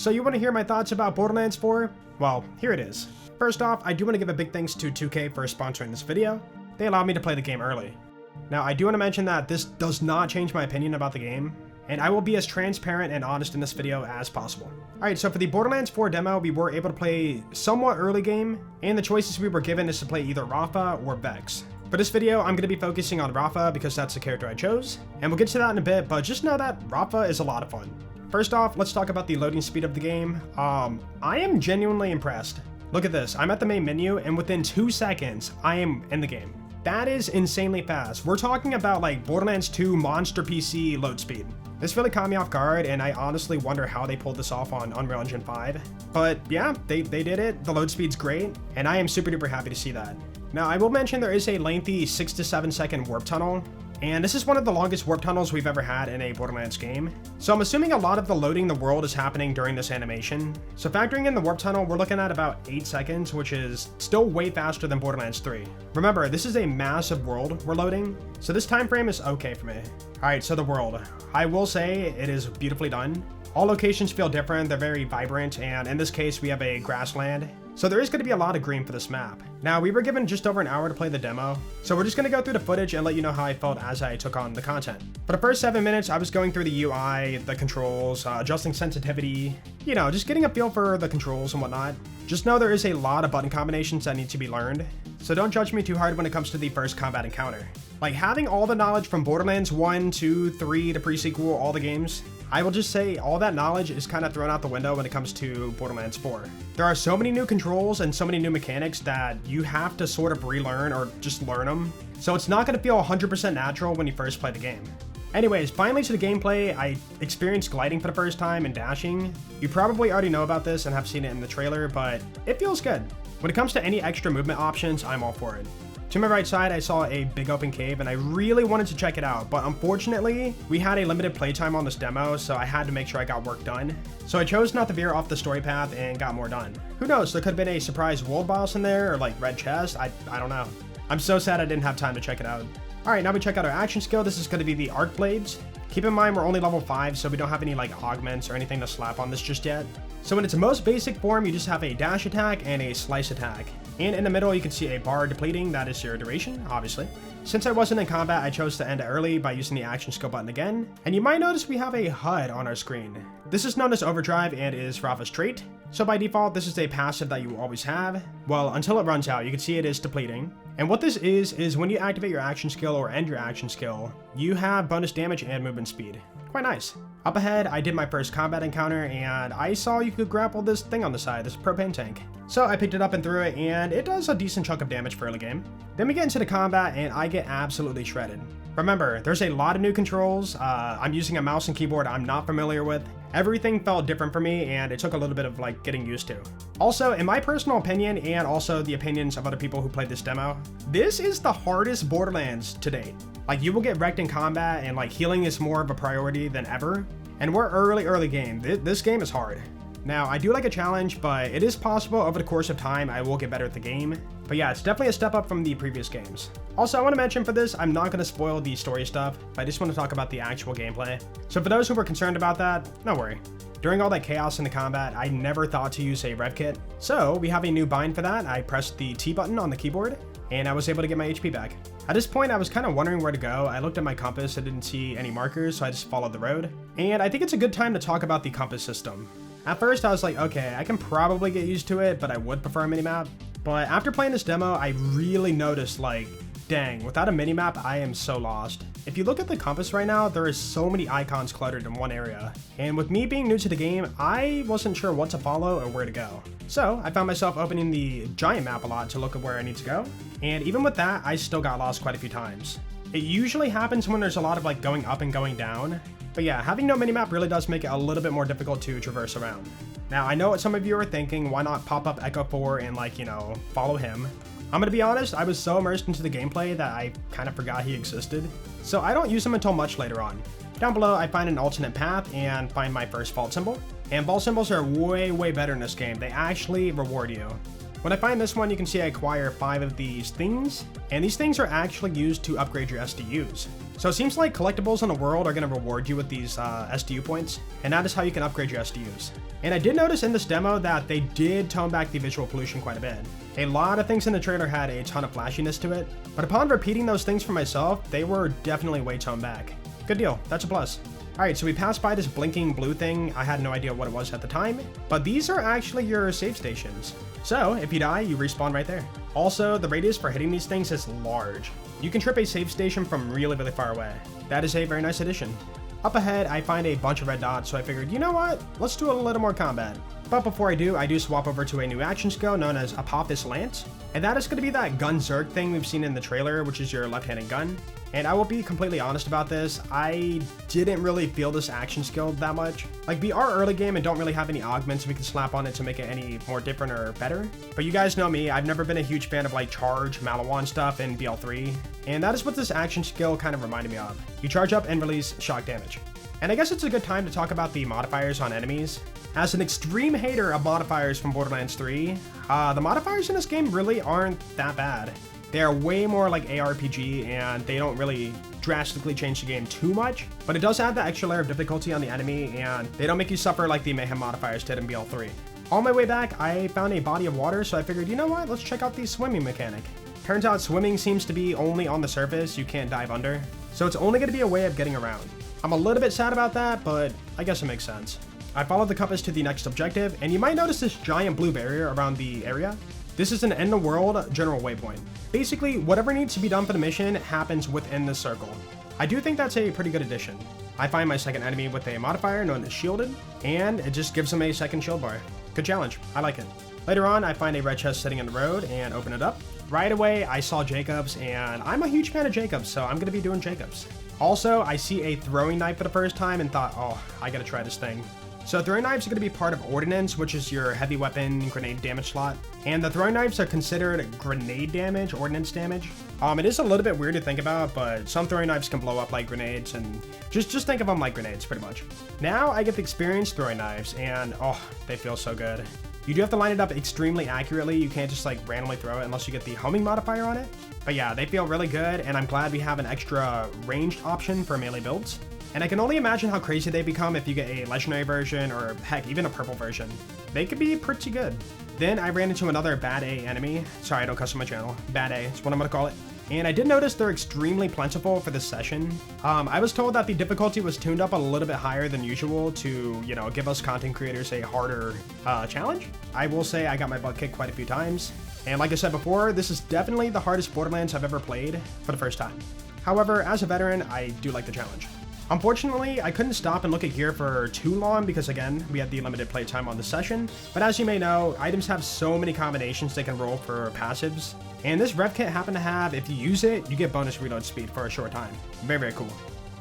So you want to hear my thoughts about Borderlands 4? Well, here it is. First off, I do want to give a big thanks to 2K for sponsoring this video. They allowed me to play the game early. Now, I do want to mention that this does not change my opinion about the game, and I will be as transparent and honest in this video as possible. Alright, so for the Borderlands 4 demo, we were able to play somewhat early game, and the choices we were given is to play either Rafa or Vex. For this video, I'm going to be focusing on Rafa because that's the character I chose, and we'll get to that in a bit, but just know that Rafa is a lot of fun. First off, let's talk about the loading speed of the game. I am genuinely impressed. Look at this, I'm at the main menu, and within 2 seconds, I am in the game. That is insanely fast. We're talking about like Borderlands 2 monster PC load speed. This really caught me off guard, and I honestly wonder how they pulled this off on Unreal Engine 5. But yeah, they did it. The load speed's great, and I am super duper happy to see that. Now, I will mention there is a lengthy 6 to 7 second warp tunnel, and this is one of the longest warp tunnels we've ever had in a Borderlands game. So I'm assuming a lot of the loading the world is happening during this animation. So factoring in the warp tunnel, we're looking at about 8 seconds, which is still way faster than Borderlands 3. Remember, this is a massive world we're loading, so this time frame is okay for me. Alright, so the world. I will say it is beautifully done. All locations feel different, they're very vibrant, and in this case we have a grassland. So there is going to be a lot of green for this map. Now, we were given just over an hour to play the demo, so we're just going to go through the footage and let you know how I felt as I took on the content. For the first 7 minutes, I was going through the UI, the controls, adjusting sensitivity, you know, just getting a feel for the controls and whatnot. Just know there is a lot of button combinations that need to be learned, so don't judge me too hard when it comes to the first combat encounter. Like, having all the knowledge from Borderlands 1, 2, 3, the pre-sequel, all the games, I will just say all that knowledge is kind of thrown out the window when it comes to Borderlands 4. There are so many new controls and so many new mechanics that you have to sort of relearn or just learn them. So it's not going to feel 100% natural when you first play the game. Anyways, finally to the gameplay, I experienced gliding for the first time and dashing. You probably already know about this and have seen it in the trailer, but it feels good. When it comes to any extra movement options, I'm all for it. To my right side, I saw a big open cave and I really wanted to check it out, but unfortunately, we had a limited playtime on this demo, so I had to make sure I got work done. So I chose not to veer off the story path and got more done. Who knows, there could have been a surprise world boss in there or like red chest, I don't know. I'm so sad I didn't have time to check it out. Alright, now we check out our action skill. This is going to be the arc blades. Keep in mind we're only level 5, so we don't have any like augments or anything to slap on this just yet. So in its most basic form, you just have a dash attack and a slice attack. And in the middle, you can see a bar depleting, that is your duration, obviously. Since I wasn't in combat, I chose to end it early by using the action skill button again. And you might notice we have a HUD on our screen. This is known as overdrive and is Rafa's trait. So by default, this is a passive that you always have. Well, until it runs out, you can see it is depleting. And what this is when you activate your action skill or end your action skill, you have bonus damage and movement speed. Quite nice. Up ahead, I did my first combat encounter and I saw you could grapple this thing on the side, this propane tank. So I picked it up and threw it, and it does a decent chunk of damage for early game. Then we get into the combat and I get absolutely shredded. Remember, there's a lot of new controls. I'm using a mouse and keyboard I'm not familiar with. Everything felt different for me and it took a little bit of like getting used to. Also, in my personal opinion and also the opinions of other people who played this demo, this is the hardest Borderlands to date. Like, you will get wrecked in combat and like healing is more of a priority than ever. And we're early game. This game is hard. Now, I do like a challenge, but it is possible over the course of time I will get better at the game. But yeah, it's definitely a step up from the previous games. Also, I want to mention for this, I'm not going to spoil the story stuff, but I just want to talk about the actual gameplay. So for those who were concerned about that, no worry. During all that chaos in the combat, I never thought to use a rev kit. So we have a new bind for that. I pressed the T button on the keyboard, and I was able to get my HP back. At this point, I was kind of wondering where to go. I looked at my compass, I didn't see any markers, so I just followed the road. And I think it's a good time to talk about the compass system. At first, I was like, okay, I can probably get used to it, but I would prefer a minimap. But after playing this demo, I really noticed, like, dang, without a minimap, I am so lost. If you look at the compass right now, there is so many icons cluttered in one area. And with me being new to the game, I wasn't sure what to follow or where to go. So I found myself opening the giant map a lot to look at where I need to go. And even with that, I still got lost quite a few times. It usually happens when there's a lot of like going up and going down. But yeah, having no minimap really does make it a little bit more difficult to traverse around. Now, I know what some of you are thinking, why not pop up Echo 4 and like, you know, follow him? I'm gonna be honest, I was so immersed into the gameplay that I kind of forgot he existed. So I don't use him until much later on. Down below, I find an alternate path and find my first fault symbol. And vault symbols are way better in this game. They actually reward you. When I find this one, you can see I acquire 5 of these things, and these things are actually used to upgrade your SDUs. So it seems like collectibles in the world are going to reward you with these SDU points, and that is how you can upgrade your SDUs. And I did notice in this demo that they did tone back the visual pollution quite a bit. A lot of things in the trailer had a ton of flashiness to it, but upon repeating those things for myself, they were definitely way toned back. Good deal, that's a plus. Alright, so we passed by this blinking blue thing. I had no idea what it was at the time, but these are actually your save stations. So, if you die, you respawn right there. Also, the radius for hitting these things is large. You can trip a save station from really, really far away. That is a very nice addition. Up ahead, I find a bunch of red dots, so I figured, you know what? Let's do a little more combat. But before I do swap over to a new action skill known as Apophis Lance, and that is going to be that gun zerg thing we've seen in the trailer, which is your left-handed gun. And I will be completely honest about this, I didn't really feel this action skill that much. Like, we are early game and don't really have any augments we can slap on it to make it any more different or better. But you guys know me, I've never been a huge fan of like charge, Malawan stuff in BL3. And that is what this action skill kind of reminded me of. You charge up and release shock damage. And I guess it's a good time to talk about the modifiers on enemies. As an extreme hater of modifiers from Borderlands 3, the modifiers in this game really aren't that bad. They are way more like ARPG, and they don't really drastically change the game too much, but it does add the extra layer of difficulty on the enemy, and they don't make you suffer like the Mayhem modifiers did in BL3. On my way back, I found a body of water, so I figured, you know what, let's check out the swimming mechanic. Turns out swimming seems to be only on the surface, you can't dive under, so it's only going to be a way of getting around. I'm a little bit sad about that, but I guess it makes sense. I followed the compass to the next objective, and you might notice this giant blue barrier around the area. This is an end of world general waypoint. Basically, whatever needs to be done for the mission happens within this circle. I do think that's a pretty good addition. I find my second enemy with a modifier known as Shielded, and it just gives him a second shield bar. Good challenge, I like it. Later on, I find a red chest sitting in the road and open it up. Right away, I saw Jacobs, and I'm a huge fan of Jacobs, so I'm gonna be doing Jacobs. Also, I see a throwing knife for the first time and thought, oh, I gotta try this thing. So throwing knives are going to be part of Ordnance, which is your heavy weapon grenade damage slot. And the throwing knives are considered grenade damage, ordnance damage. It is a little bit weird to think about, but some throwing knives can blow up like grenades, and just think of them like grenades, pretty much. Now I get to experience throwing knives, and oh, they feel so good. You do have to line it up extremely accurately. You can't just like randomly throw it unless you get the homing modifier on it. But yeah, they feel really good, and I'm glad we have an extra ranged option for melee builds. And I can only imagine how crazy they become if you get a legendary version, or heck, even a purple version. They could be pretty good. Then I ran into another bad A enemy. Sorry, I don't cuss on my channel. Bad A, that's what I'm gonna call it. And I did notice they're extremely plentiful for this session. I was told that the difficulty was tuned up a little bit higher than usual to, you know, give us content creators a harder challenge. I will say I got my butt kicked quite a few times. And like I said before, this is definitely the hardest Borderlands I've ever played for the first time. However, as a veteran, I do like the challenge. Unfortunately, I couldn't stop and look at gear for too long because, again, we had the limited playtime on the session. But as you may know, items have so many combinations they can roll for passives. And this rev kit happened to have, if you use it, you get bonus reload speed for a short time. Very, very cool.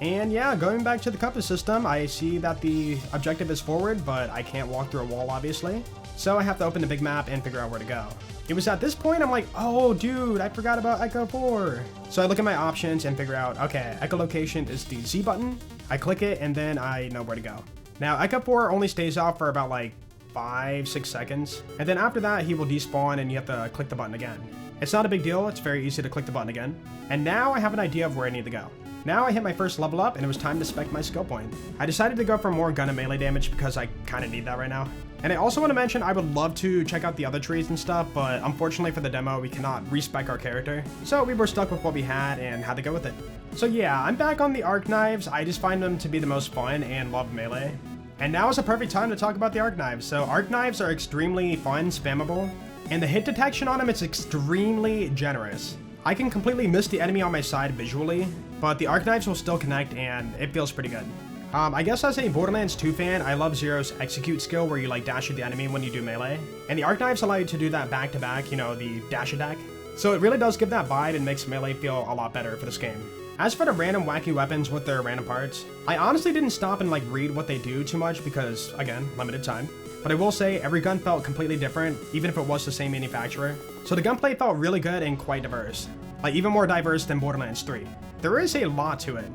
And yeah, going back to the compass system, I see that the objective is forward, but I can't walk through a wall, obviously. So I have to open the big map and figure out where to go. It was at this point I'm like, oh dude, I forgot about Echo 4. So I look at my options and figure out, okay, echolocation is the Z button. I click it and then I know where to go. Now Echo 4 only stays off for about like 5-6 seconds. And then after that he will despawn and you have to click the button again. It's not a big deal, it's very easy to click the button again. And now I have an idea of where I need to go. Now I hit my first level up and it was time to spec my skill point. I decided to go for more gun and melee damage because I kind of need that right now. And I also want to mention I would love to check out the other trees and stuff, but unfortunately for the demo we cannot respec our character. So we were stuck with what we had and had to go with it. So yeah, I'm back on the arc knives. I just find them to be the most fun and love melee. And now is a perfect time to talk about the arc knives. So arc knives are extremely fun, spammable, and the hit detection on them is extremely generous. I can completely miss the enemy on my side visually, but the arc knives will still connect and it feels pretty good. I guess as a Borderlands 2 fan, I love Zero's execute skill where you like dash at the enemy when you do melee. And the arc knives allow you to do that back to back, you know, the dash attack. So it really does give that vibe and makes melee feel a lot better for this game. As for the random wacky weapons with their random parts, I honestly didn't stop and like read what they do too much because, again, limited time. But I will say every gun felt completely different, even if it was the same manufacturer. So the gunplay felt really good and quite diverse. Like even more diverse than Borderlands 3. There is a lot to it.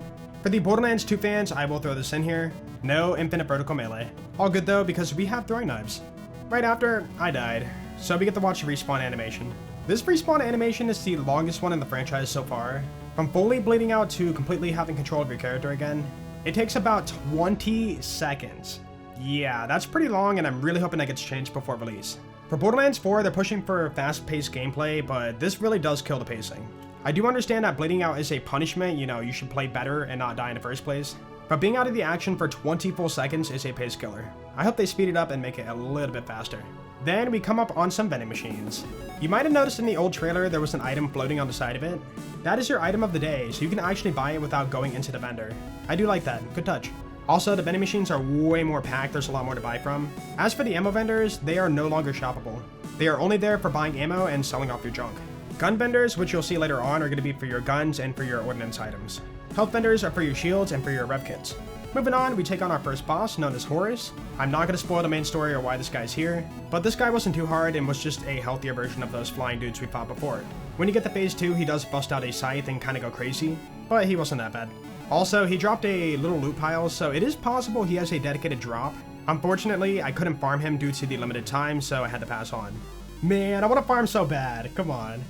For the Borderlands 2 fans, I will throw this in here. No infinite vertical melee. All good though because we have throwing knives. Right after, I died. So we get to watch the respawn animation. This respawn animation is the longest one in the franchise so far. From fully bleeding out to completely having control of your character again, it takes about 20 seconds. Yeah, that's pretty long, and I'm really hoping that gets changed before release. For Borderlands 4, they're pushing for fast-paced gameplay, but this really does kill the pacing. I do understand that bleeding out is a punishment, you should play better and not die in the first place, but being out of the action for 20 full seconds is a pace killer. I hope they speed it up and make it a little bit faster. Then we come up on some vending machines. You might have noticed in the old trailer there was an item floating on the side of it. That is your item of the day, so you can actually buy it without going into the vendor. I do like that, good touch. Also, the vending machines are way more packed, there's a lot more to buy from. As for the ammo vendors, they are no longer shoppable. They are only there for buying ammo and selling off your junk. Gun vendors, which you'll see later on, are going to be for your guns and for your ordnance items. Health vendors are for your shields and for your rev kits. Moving on, we take on our first boss, known as Horus. I'm not going to spoil the main story or why this guy's here, but this guy wasn't too hard and was just a healthier version of those flying dudes we fought before. When you get to phase 2, he does bust out a scythe and kind of go crazy, but he wasn't that bad. Also, he dropped a little loot pile, so it is possible he has a dedicated drop. Unfortunately, I couldn't farm him due to the limited time, so I had to pass on. Man, I want to farm so bad, come on.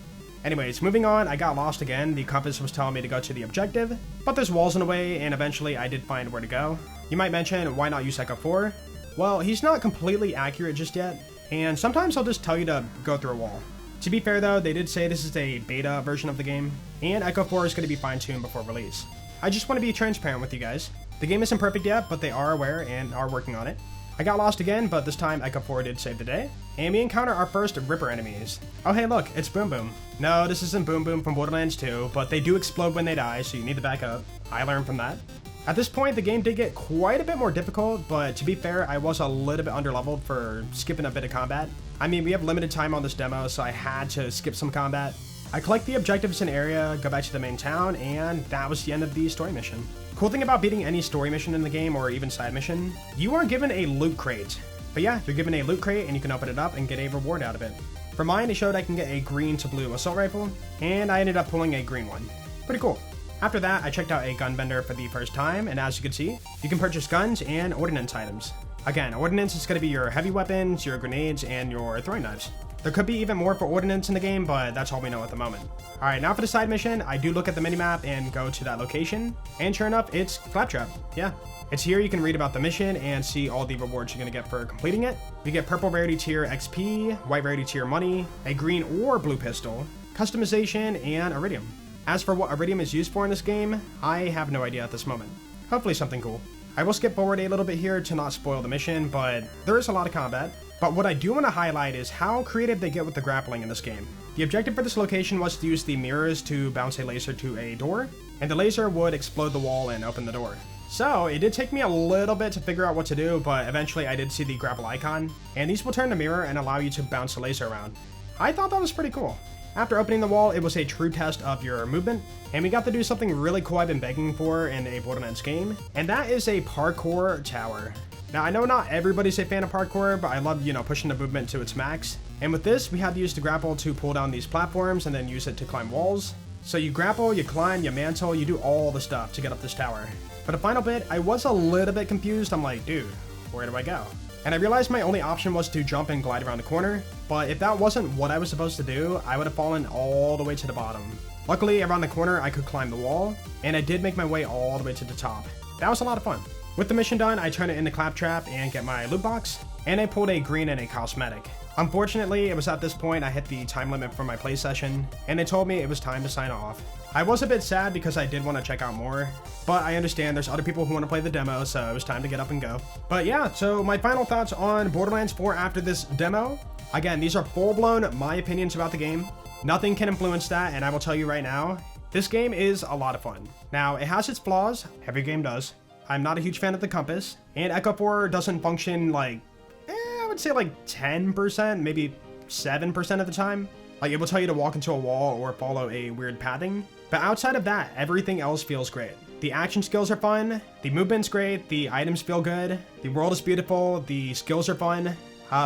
Anyways, moving on, I got lost again. The compass was telling me to go to the objective, but there's walls in the way, and eventually I did find where to go. You might mention, why not use Echo 4? Well, he's not completely accurate just yet, and sometimes he'll just tell you to go through a wall. To be fair though, they did say this is a beta version of the game, and Echo 4 is going to be fine-tuned before release. I just want to be transparent with you guys. The game isn't perfect yet, but they are aware and are working on it. I got lost again, but this time Echo 4 did save the day, and we encounter our first Ripper enemies. Oh hey look, it's Boom Boom. No, this isn't Boom Boom from Borderlands 2, but they do explode when they die, so you need to back up. I learned from that. At this point, the game did get quite a bit more difficult, but to be fair, I was a little bit underleveled for skipping a bit of combat. I mean, we have limited time on this demo, so I had to skip some combat. I collect the objectives in area, go back to the main town, and that was the end of the story mission. Cool thing about beating any story mission in the game, or even side mission, you are given a loot crate. But yeah, you're given a loot crate and you can open it up and get a reward out of it. For mine, it showed I can get a green to blue assault rifle, and I ended up pulling a green one. Pretty cool. After that, I checked out a gun vendor for the first time, and as you can see, you can purchase guns and ordnance items. Again, ordnance is going to be your heavy weapons, your grenades, and your throwing knives. There could be even more for ordnance in the game, but that's all we know at the moment. Alright, now for the side mission, I do look at the minimap and go to that location, and sure enough, it's Claptrap. Yeah. It's here you can read about the mission and see all the rewards you're going to get for completing it. You get purple rarity tier XP, white rarity tier money, a green or blue pistol, customization, and iridium. As for what iridium is used for in this game, I have no idea at this moment. Hopefully something cool. I will skip forward a little bit here to not spoil the mission, but there is a lot of combat. But what I do want to highlight is how creative they get with the grappling in this game. The objective for this location was to use the mirrors to bounce a laser to a door, and the laser would explode the wall and open the door. So it did take me a little bit to figure out what to do, but eventually I did see the grapple icon, and these will turn the mirror and allow you to bounce the laser around. I thought that was pretty cool. After opening the wall, it was a true test of your movement, and we got to do something really cool I've been begging for in a Borderlands game, and that is a parkour tower. Now, I know not everybody's a fan of parkour, but I love, pushing the movement to its max. And with this, we had to use the grapple to pull down these platforms and then use it to climb walls. So you grapple, you climb, you mantle, you do all the stuff to get up this tower. For the final bit, I was a little bit confused. I'm like, dude, where do I go? And I realized my only option was to jump and glide around the corner, but if that wasn't what I was supposed to do, I would have fallen all the way to the bottom. Luckily, around the corner, I could climb the wall, and I did make my way all the way to the top. That was a lot of fun. With the mission done, I turn it into Claptrap and get my loot box, and I pulled a green and a cosmetic. Unfortunately, it was at this point I hit the time limit for my play session, and they told me it was time to sign off. I was a bit sad because I did want to check out more, but I understand there's other people who want to play the demo, so it was time to get up and go. But yeah, so my final thoughts on Borderlands 4 after this demo. Again, these are full-blown my opinions about the game. Nothing can influence that, and I will tell you right now, this game is a lot of fun. Now, it has its flaws, every game does. I'm not a huge fan of the compass, and Echo 4 doesn't function like, I would say like 10%, maybe 7% of the time. Like, it will tell you to walk into a wall or follow a weird pathing. But outside of that, everything else feels great. The action skills are fun, the movement's great, the items feel good, the world is beautiful, the skills are fun.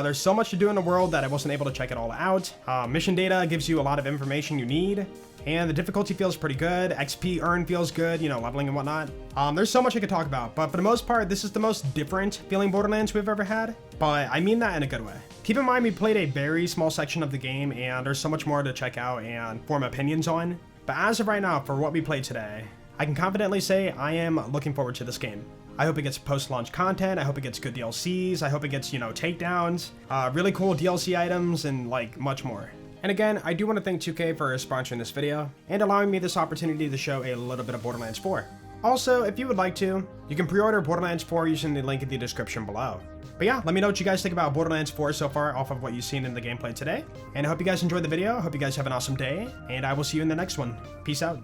There's so much to do in the world that I wasn't able to check it all out. Mission data gives you a lot of information you need. and the difficulty feels pretty good. XP earn feels good, you know, leveling and whatnot. There's so much I could talk about, but for the most part, this is the most different feeling Borderlands we've ever had, but I mean that in a good way. Keep in mind we played a very small section of the game, and there's so much more to check out and form opinions on, but as of right now, for what we played today, I can confidently say I am looking forward to this game. I hope it gets post-launch content, I hope it gets good DLCs, I hope it gets, you know, takedowns, really cool DLC items, and like much more. And again, I do want to thank 2K for sponsoring this video and allowing me this opportunity to show a little bit of Borderlands 4. Also, if you would like to, you can pre-order Borderlands 4 using the link in the description below. But yeah, let me know what you guys think about Borderlands 4 so far off of what you've seen in the gameplay today. And I hope you guys enjoyed the video, I hope you guys have an awesome day, and I will see you in the next one. Peace out.